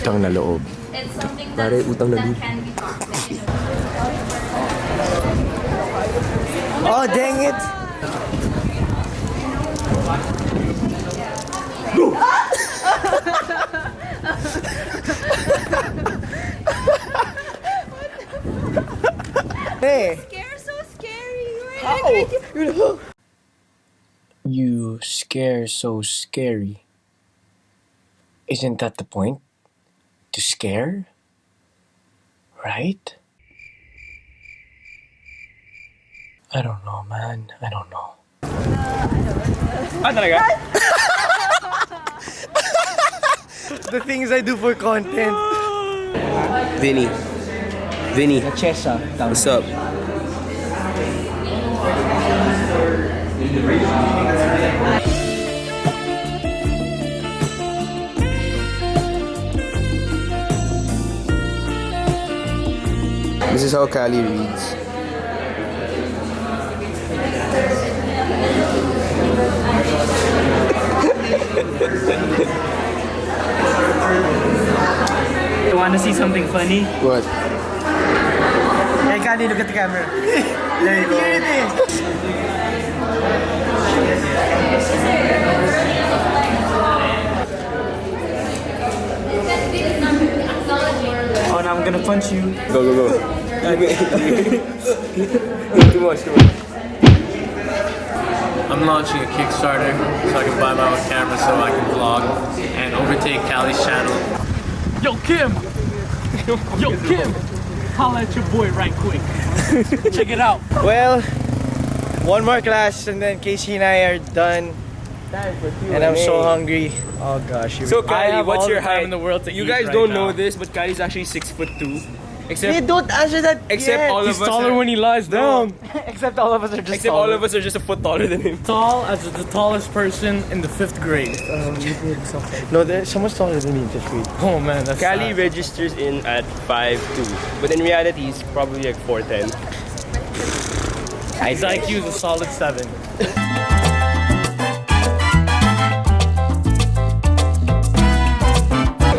utang na loob. It's something Pare, utang na that loob. can be toxic. Oh, dang it! Hey! So scary. How? You scare so scary. Isn't that the point? To scare? Right? I don't know, man. I don't know. Talaga? The things I do for content. Vinny. Chesa. What's up? This is how Cali reads. You want to see something funny? What? Hey, Kali, look at the camera. There you go. Oh, now I'm gonna punch you. Go. Too much. I'm launching a Kickstarter so I can buy my own camera so I can vlog and overtake Cali's channel. Yo, Kim! Yo, Kim! Holla at your boy right quick. Check it out. Well, one more class and then Casey and I are done. And I'm so hungry. Oh gosh. So I Cali, have what's all your the time height? in the world to You eat guys right don't now. know this, but Cali's actually 6'2". Hey, Except don't answer that yet. all He's of us taller are, when he lies down. Except all of us are just except all of us are just a foot taller than him. Tall as the tallest person in the 5th grade. No, someone's taller than me in 5th grade. Oh man, that's Cali sad. registers in at 5'2", but in reality he's probably like 4'10". His IQ is a solid 7.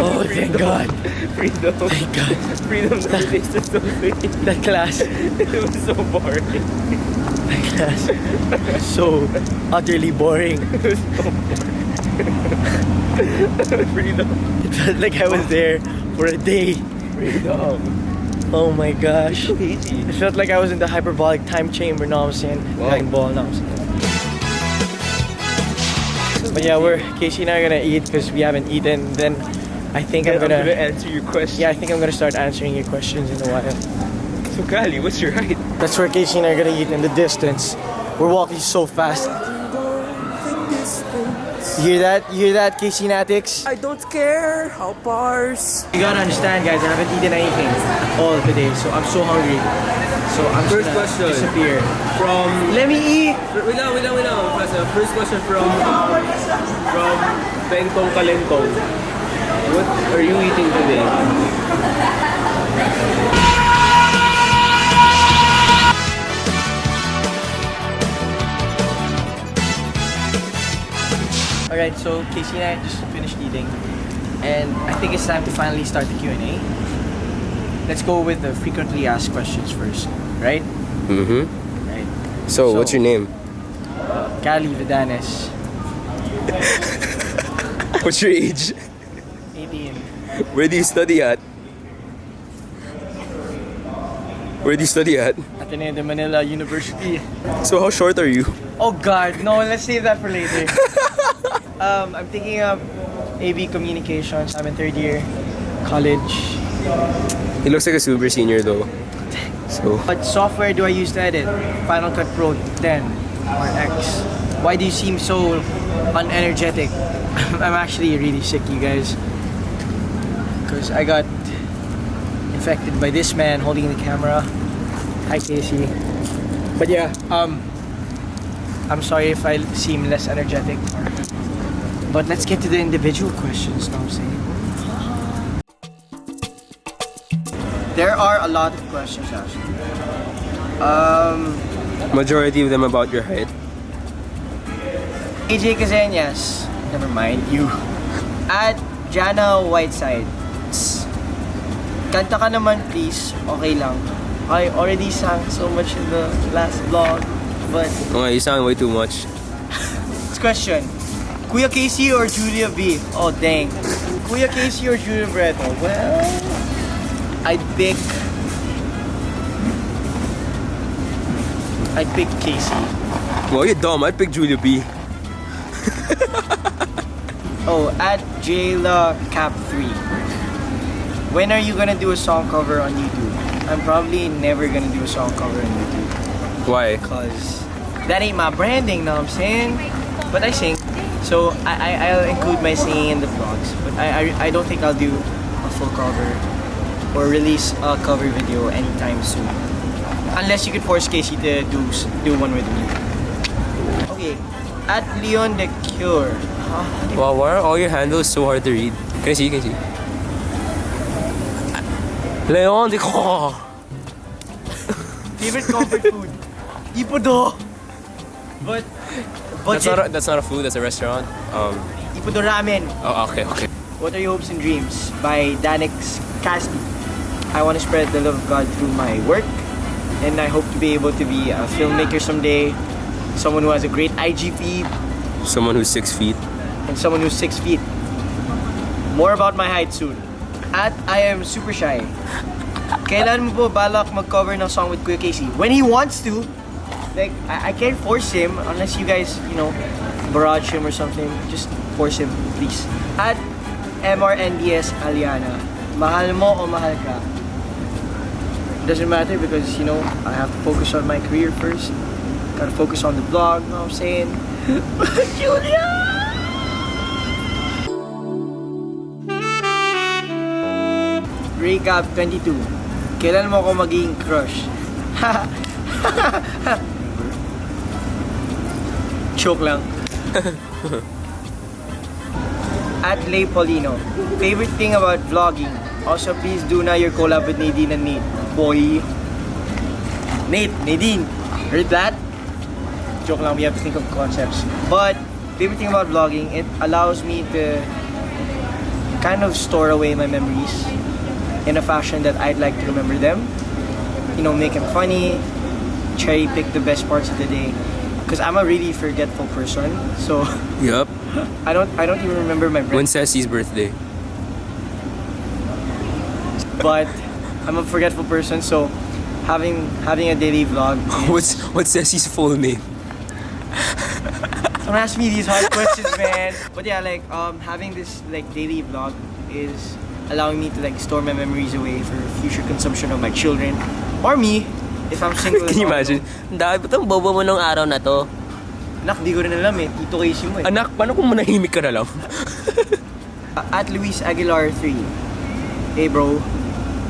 Oh, thank God. Freedom. Thank God. Freedom that tastes so sweet. That class. It was so boring. That class. So utterly boring. Freedom. It felt like I was there for a day. Freedom. Oh my gosh. So easy. It felt like I was in the hyperbolic time chamber. No, I'm saying. Wow. Dragon Ball. No, I'm saying. But yeah, Casey and I are gonna eat because we haven't eaten. Then I think I'm gonna answer your question. Yeah, I think I'm gonna start answering your questions in a while. So Cali, what's your height? That's where Casey and I are gonna eat in the distance. We're walking so fast. You hear that? You hear that, Casey Natix? I don't care. How bars? You gotta understand, guys, I haven't eaten anything all today, so I'm so hungry. So I'm just First gonna question. disappear. From Let me eat! wait lang. First question from Bentong Kalentong. What are you eating today? Alright, so Casey and I just finished eating, and I think it's time to finally start the Q&A. Let's go with the frequently asked questions first, right? Mm-hmm. Right. So, what's your name? Cali Vidanes, What's your age? 18. Where do you study at? Where do you study at? Ateneo de Manila University. So how short are you? Oh God, no, let's save that for later. I'm thinking of AB Communications. I'm in 3rd year, college. He looks like a super senior though. So What software do I use to edit? Final Cut Pro 10 or X. Why do you seem so unenergetic? I'm actually really sick, you guys. Because I got infected by this man holding the camera. Hi, Casey. But yeah, I'm sorry if I seem less energetic. But let's get to the individual questions, know what I'm saying? There are a lot of questions actually. majority of them about your height. AJ Caseñas, never mind you. At Jana Whiteside, Kanta ka naman, please. Okay lang. I already sang so much in the last vlog, but... Okay, you sound way too much. Next question. Kuya Casey or Julia B? Oh, dang. Kuya Casey or Julia Breto? Well, I'd pick Casey. Well, you're dumb. I'd pick Julia B. Oh, at Jayla Cap 3. When are you gonna do a song cover on YouTube? I'm probably never gonna do a song cover on YouTube. Why? Because that ain't my branding, know what I'm saying? But I sing. So I'll include my singing in the vlogs. But I don't think I'll do a full cover or release a cover video anytime soon. Unless you could force Casey to do one with me. Okay. At Leon the Cure. Wow, why are all your handles so hard to read? Can I see? Leon, Favorite comfort food? Ipodo. But budget. That's not a food. That's a restaurant. Ipodo ramen. Oh, okay. What are your hopes and dreams? By Danex Casti. I want to spread the love of God through my work, and I hope to be able to be a filmmaker someday. Someone who has a great IG feed, Someone who's 6 feet. and someone who's 6 feet. More about my height soon. At I am super shy. Kailan mo po balak mag-cover ng song with Kuya Casey? When he wants to. Like, I can't force him unless you guys, barrage him or something. Just force him, please. At MRNDS Aliana. Mahal mo o mahal ka? Doesn't matter because, I have to focus on my career first. Gotta focus on the vlog, you know what I'm saying? Julia! Recap 22. Kailan mo ako maging crush? Joke lang. At Lay Polino. Favorite thing about vlogging? Also, please do na your collab with Nadine and Nate. Boy. Nadine. Heard that? Joke lang, we have to think of concepts. But, favorite thing about vlogging, it allows me to kind of store away my memories in a fashion that I'd like to remember them. Make them funny, cherry pick the best parts of the day. Because I'm a really forgetful person, so Yup. I don't even remember my When breath. Ceci's birthday? But I'm a forgetful person, so having a daily vlog. What's Ceci's full name? Don't ask me these hard questions, man. But yeah, having this daily vlog is allowing me to store my memories away for future consumption of my children or me if I'm single. Can you imagine? Dahil ba't ang bobo mo nung araw na to? Anak, di ko rin alam eh. Tito Casey mo eh. Anak, paano kung manahimik ka na lang? At Luis Aguilar 3. Hey bro,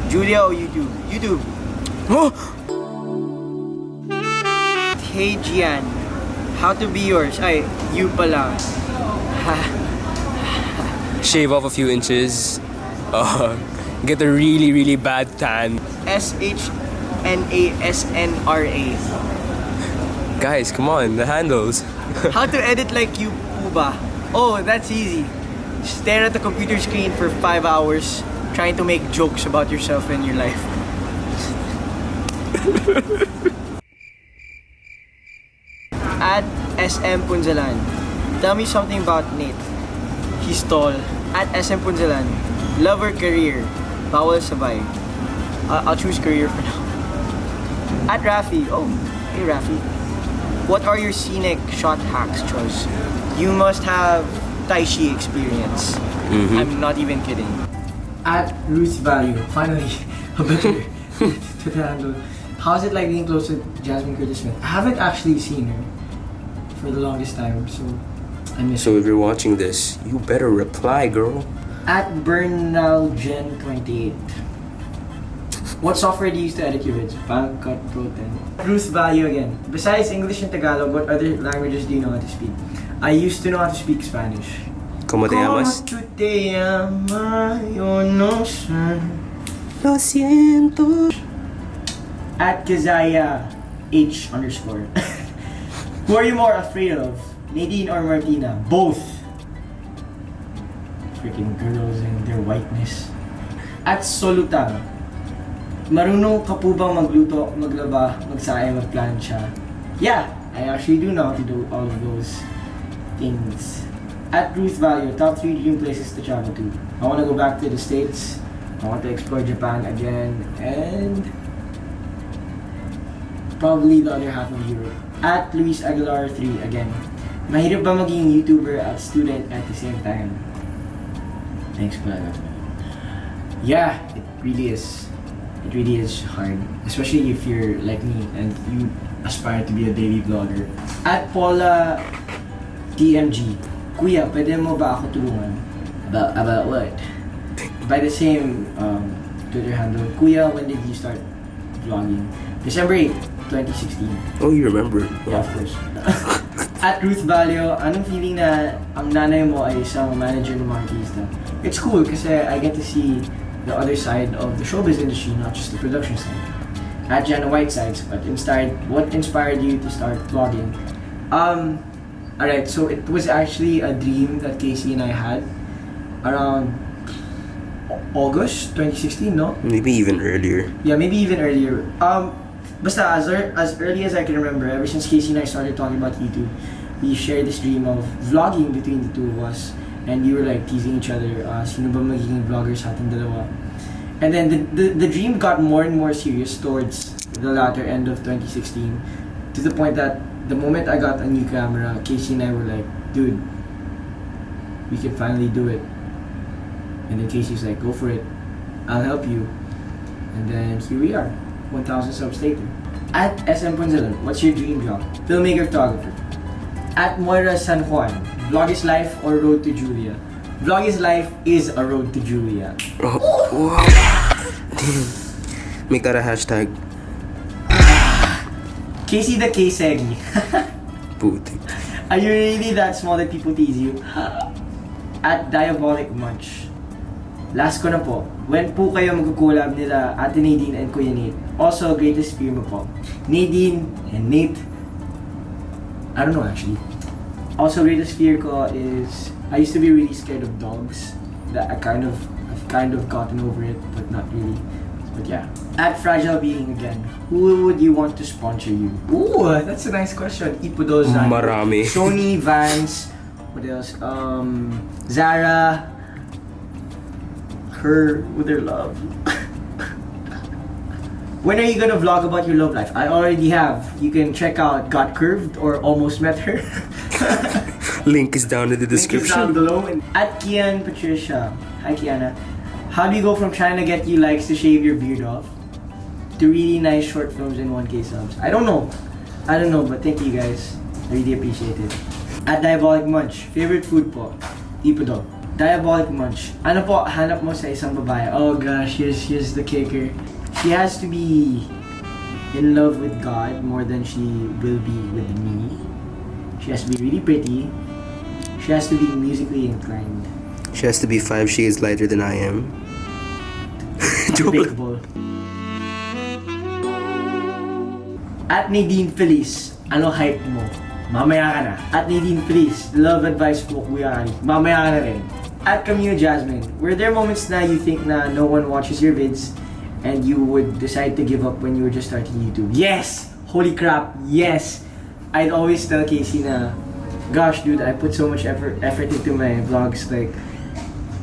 Julia o YouTube? YouTube. Oh! Hey Gian, how to be yours? Ay, you pala. Shave off a few inches. Get a really, really bad tan. SHNASNRA. Guys, come on, the handles. How to edit like you, Puba? Oh, that's easy. Stare at the computer screen for 5 hours trying to make jokes about yourself and your life. At SM Punzalan. Tell me something about Nate. He's tall. At SM Punzalan. Love or career? Bawal sabay. I'll choose career for now. At Rafi. Oh, hey Rafi. What are your scenic shot hacks, Choice? You must have Tai Chi experience. I'm not even kidding. At Ruth Value. Finally, a better to handle. How's it like being close to Jasmine Curtis Smith? I haven't actually seen her for the longest time, so I miss her. So if you're watching this, you better reply, girl. At Bernal Gen 28. What software do you use to edit your vids? Cut Pro 10. Ruth Value again. Besides English and Tagalog, what other languages do you know how to speak? I used to know how to speak Spanish. ¿Cómo te llamas? ¿Cómo tú te llamas? Yo no sé. Lo siento. At Kazaya H _ Who are you more afraid of? Nadine or Martina? Both. Freaking girls and their whiteness. At Solutan, marunong ka po bang magluto, maglaba, magsaya, magplansya? Yeah, I actually do know how to do all of those things. At Ruth Value, top 3 dream places to travel to. I want to go back to the States. I want to explore Japan again. And probably the other half of Europe. At Luis Aguilar 3 again. Mahirap ba maging YouTuber at student at the same time? Thanks for that. Yeah, it really is. It really is hard. Especially if you're like me and you aspire to be a daily vlogger. At Paula TMG. Kuya, pwede mo ba ako tulungan? About what? By the same Twitter handle. Kuya, when did you start vlogging? December 8, 2016. Oh, you remember? Yeah, of course. At Ruth Valio, anong feeling na ang nanay mo ay isang manager ng mga artista? It's cool kasi I get to see the other side of the showbiz industry, not just the production side. At Jana Whitesides, what inspired you to start vlogging? Alright, so it was actually a dream that Casey and I had around August 2016, no? Maybe even earlier. Yeah, maybe even earlier. Basta as early as I can remember, ever since Casey and I started talking about YouTube, we shared this dream of vlogging between the two of us. And we were like teasing each other, sino ba magiging vloggers sa ating dalawa? And then the dream got more and more serious towards the latter end of 2016, to the point that the moment I got a new camera, Casey and I were like, dude, we can finally do it. And then Casey's like, go for it, I'll help you. And then here we are, 1,000 subs later. At SM Punzalan, what's your dream job? Filmmaker, photographer. At Moira San Juan, vlog is life or road to Julia? Vlog is life is a road to Julia. Oh, wow. Make that a hashtag. Casey the K-Seggy. Putik. Are you really that small that people tease you? At Diabolic Munch. Last ko na po. When po kayo mag-collab nila Ate Nadine and Kuya Nate? Also, greatest fear mo po. Nadine and Nate. I don't know actually. Also, greatest fear ko is I used to be really scared of dogs. That I've kind of gotten over it, but not really. But yeah. At Fragile Being again, who would you want to sponsor you? Ooh, that's a nice question. Ipudo, Zara, Marami. Sony, Vans, what else? Zara, her with her love. When are you gonna vlog about your love life? I already have. You can check out Got Curved or Almost Met Her. Link is down in the Link is down description. below. And at Kian Patricia. Hi Kiana. How do you go from trying to get you likes to shave your beard off to really nice short films in 1K subs? I don't know, but thank you guys. I really appreciate it. At Diabolic Munch, favorite food po? Ipudo. Diabolic Munch. Ano po hanap mo sa isang babae? Oh gosh, here's the kicker. She has to be in love with God more than she will be with me. She has to be really pretty. She has to be musically inclined. She has to be 5 shades lighter than I am. Debatable. At Nadine Feliz, ano hype mo? Mamaya ka na. At Nadine Feliz, love advice po kuya Ani. Mamaya ka na rin. At Camille Jasmine, were there moments na you think na no one watches your vids and you would decide to give up when you were just starting YouTube? Yes! Holy crap, yes! I'd always tell Casey na, gosh dude, I put so much effort into my vlogs, like,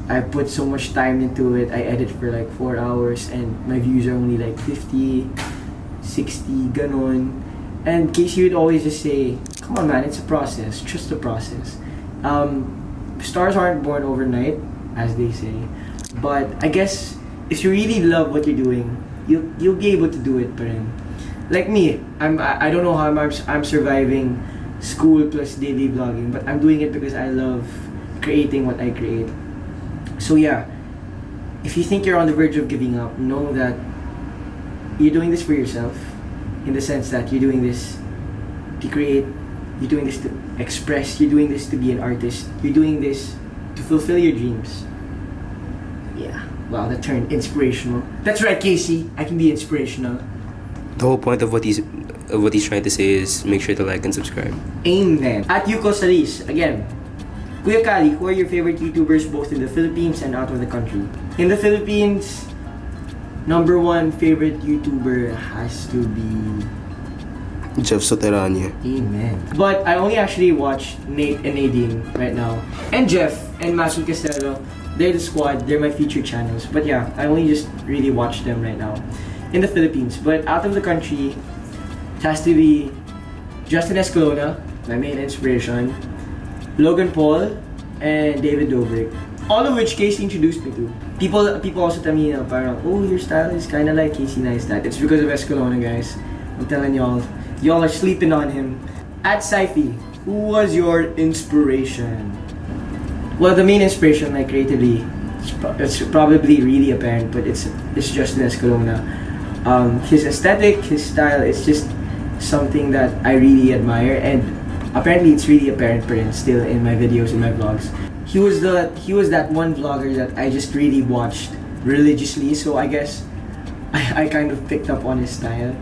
I put so much time into it. I edit for like 4 hours and my views are only like 50, 60, ganon. And Casey would always just say, come on man, it's a process, trust the process. Stars aren't born overnight, as they say. But I guess if you really love what you're doing, you'll be able to do it. But like me, I don't know how I'm surviving school plus daily vlogging, but I'm doing it because I love creating what I create. So yeah, if you think you're on the verge of giving up, know that you're doing this for yourself, in the sense that you're doing this to create, you're doing this to express, you're doing this to be an artist, you're doing this to fulfill your dreams. Yeah, wow, that turned inspirational. That's right, Casey, I can be inspirational. The whole point of what he's trying to say is make sure to like and subscribe. Amen. At Yuko Salis, again, Kuya Kali, who are your favorite YouTubers both in the Philippines and out of the country? In the Philippines, number one favorite YouTuber has to be Jeff Soterania. Amen. But I only actually watch Nate and Nadine right now. And Jeff and Matthew Castello. They're the squad. They're my featured channels. But yeah, I only just really watch them right now in the Philippines. But out of the country, it has to be Justin Escalona, my main inspiration, Logan Paul, and David Dobrik. All of which Casey introduced me to. People also tell me, parang, oh, your style is kind of like Casey Neistat. It's because of Escalona, guys. I'm telling y'all are sleeping on him. At Syfy, who was your inspiration? Well, the main inspiration, like creatively, it's probably really apparent, but it's Justin Escalona. His aesthetic, his style, it's just something that I really admire, and apparently it's really apparent still in my videos, in my vlogs. He was that one vlogger that I just really watched religiously, so I guess I kind of picked up on his style.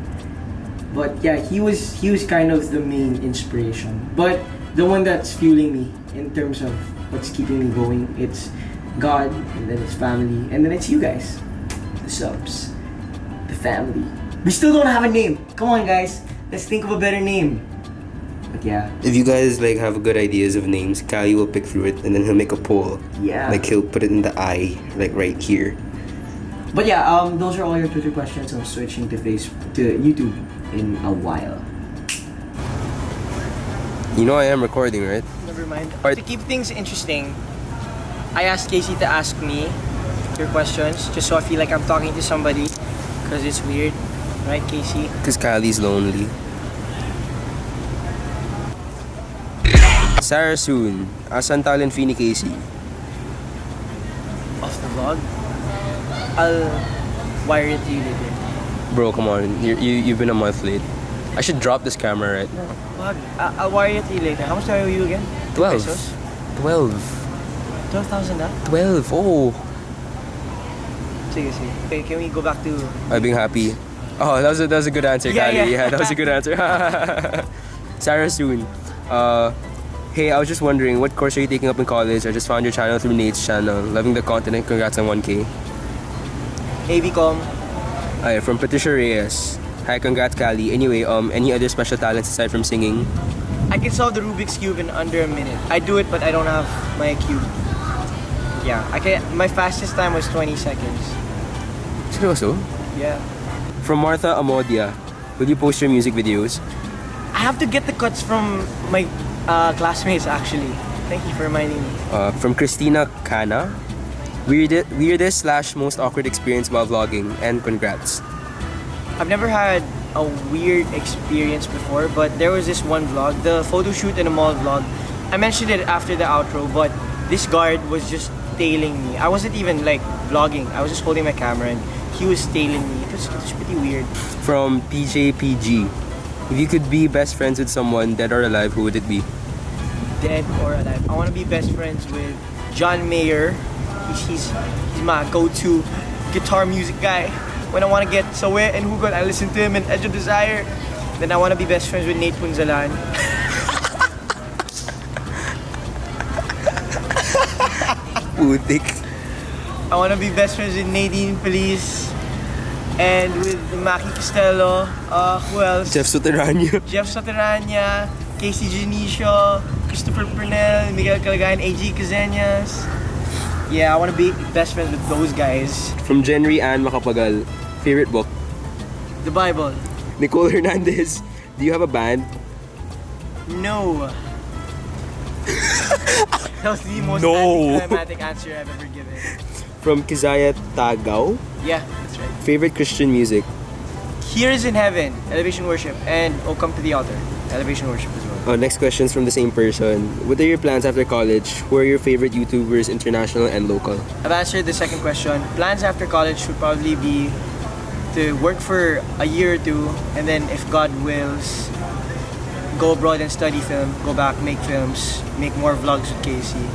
But yeah, he was kind of the main inspiration. But the one that's fueling me in terms of what's keeping me going, it's God, and then it's family, and then it's you guys, the subs, the family. We still don't have a name. Come on, guys, let's think of a better name. But yeah. If you guys like have good ideas of names, Kali will pick through it and then he'll make a poll. Yeah. Like he'll put it in the eye, like right here. But yeah, those are all your Twitter questions. I'm switching to YouTube in a while. You know I am recording, right? Never mind. Alright. To keep things interesting, I asked Casey to ask me your questions, just so I feel like I'm talking to somebody, because it's weird, right, Casey? Because Kali's lonely. Sarah Soon, asan talent fee ni Casey? Off the vlog. I'll wire it to you later. Bro, come on, you've been a month late. I should drop this camera right now. Wag, I'll wire it to you later. How much do I owe you again? 12. Pesos? 12. 12,000 na? 12, oh. Sige. Okay, can we go back to... I'm being happy. Oh, that was a good answer, Yeah, Kali. yeah. That was a good answer. Sarah Soon. Hey, I was just wondering, what course are you taking up in college? I just found your channel through Nate's channel. Loving the content and congrats on 1K. AVCom. Ay, from Patricia Reyes. Hi, congrats, Kali. Anyway, any other special talents aside from singing? I can solve the Rubik's Cube in under a minute. I do it, but I don't have my cube. Yeah, I can. My fastest time was 20 seconds. Seryoso? Yeah. From Martha Amodia. Will you post your music videos? I have to get the cuts from my classmates, actually. Thank you for reminding me. From Christina Cana. Weirdest / most awkward experience while vlogging, and congrats. I've never had a weird experience before, but there was this one vlog, the photo shoot in a mall vlog. I mentioned it after the outro, but this guard was just tailing me. I wasn't even like vlogging. I was just holding my camera and he was tailing me. It was pretty weird. From PJPG. If you could be best friends with someone, dead or alive, who would it be? Dead or alive. I want to be best friends with John Mayer. He's my go-to guitar music guy. When I want to get sawe and hugot, I listen to him and Edge of Desire. Then I want to be best friends with Nate Punzalan. Putik. I want to be best friends with Nadine Feliz and with Maki Costello. Who else? Jeff Soterania. Jeff Soterania, Casey Janicio, Christopher Pernell, Miguel Calagayan, AG Cazeñas. Yeah, I want to be best friends with those guys. From Jenry Ann Macapagal. Favorite book? The Bible. Nicole Hernandez. Do you have a band? No. That was the most No. anticlimactic answer I've ever given. From Kizaya Tagaw. Yeah, that's right. Favorite Christian music? Here is in Heaven, Elevation Worship, and Oh Come to the Altar, Elevation Worship as well. Next question's from the same person. What are your plans after college? Who are your favorite YouTubers, international and local? I've answered the second question. Plans after college would probably be to work for a year or two, and then if God wills, go abroad and study film, go back, make films, make more vlogs with Casey.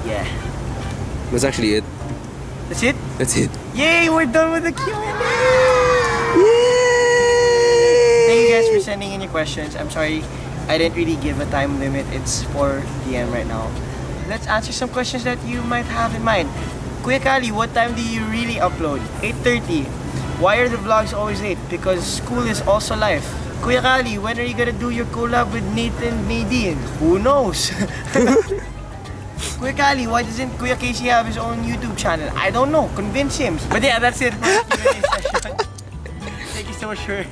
Yeah. That's actually it. That's it? That's it. Yay, we're done with the Q&A! Yay! Thank you guys for sending in your questions. I'm sorry, I didn't really give a time limit. It's 4 p.m. right now. Let's answer some questions that you might have in mind. Kuya Kali, what time do you really upload? 8:30. Why are the vlogs always late? Because school is also life. Kuya Kali, when are you gonna do your collab with Nathan Nadine? Who knows? Kuya Kali, why doesn't Kuya Casey have his own YouTube channel? I don't know. Convince him. But yeah, that's it for the Q&A session. Thank you so much for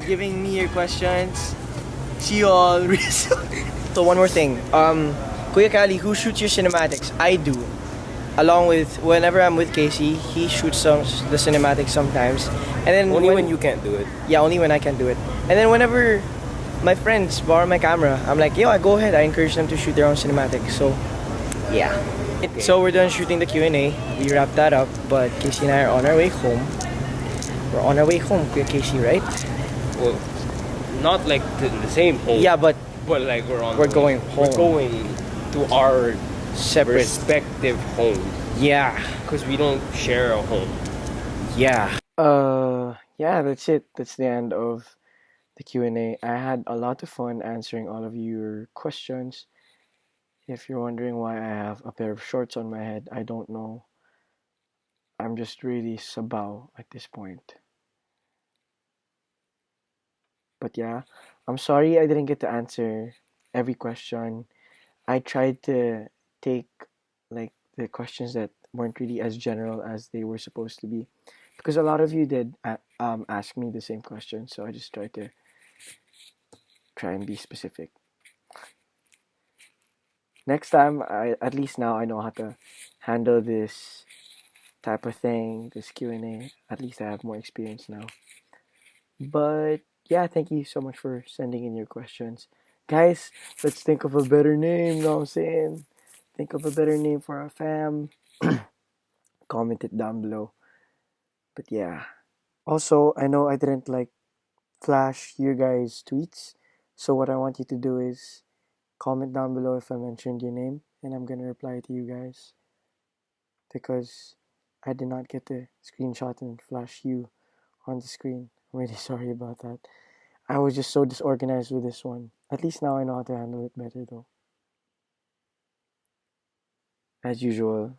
giving me your questions. See you all really soon. So one more thing. Kuya Kali, who shoots your cinematics? I do. Along with, whenever I'm with Casey, he shoots the cinematics sometimes. And then Only when you can't do it. Yeah, only when I can do it. And then whenever my friends borrow my camera, I'm like, yo, I go ahead. I encourage them to shoot their own cinematics. So, yeah. So we're done shooting the Q&A. We wrapped that up. But Casey and I are on our way home. We're on our way home, Kuya Casey, right? Well, not like to the same home. Yeah, but But like we're going home. We're going to our separate. respective home Yeah. because we don't share a home. Yeah. Yeah, that's it. That's the end of the Q&A. I had a lot of fun answering all of your questions. If you're wondering why I have a pair of shorts on my head, I don't know. I'm just really sabaw at this point. But yeah, I'm sorry I didn't get to answer every question. I tried to take like the questions that weren't really as general as they were supposed to be, because a lot of you did ask me the same question, so I just tried to try and be specific. Next time, at least now I know how to handle this type of thing, this Q&A. At least I have more experience now. But yeah, thank you so much for sending in your questions. Guys, let's think of a better name, know what I'm saying? Think of a better name for our fam. Comment it down below. But yeah. Also, I know I didn't like flash your guys' tweets. So what I want you to do is comment down below if I mentioned your name, and I'm gonna reply to you guys. Because I did not get to screenshot and flash you on the screen. I'm really sorry about that. I was just so disorganized with this one. At least now I know how to handle it better though. As usual,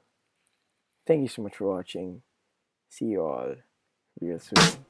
thank you so much for watching. See you all real soon.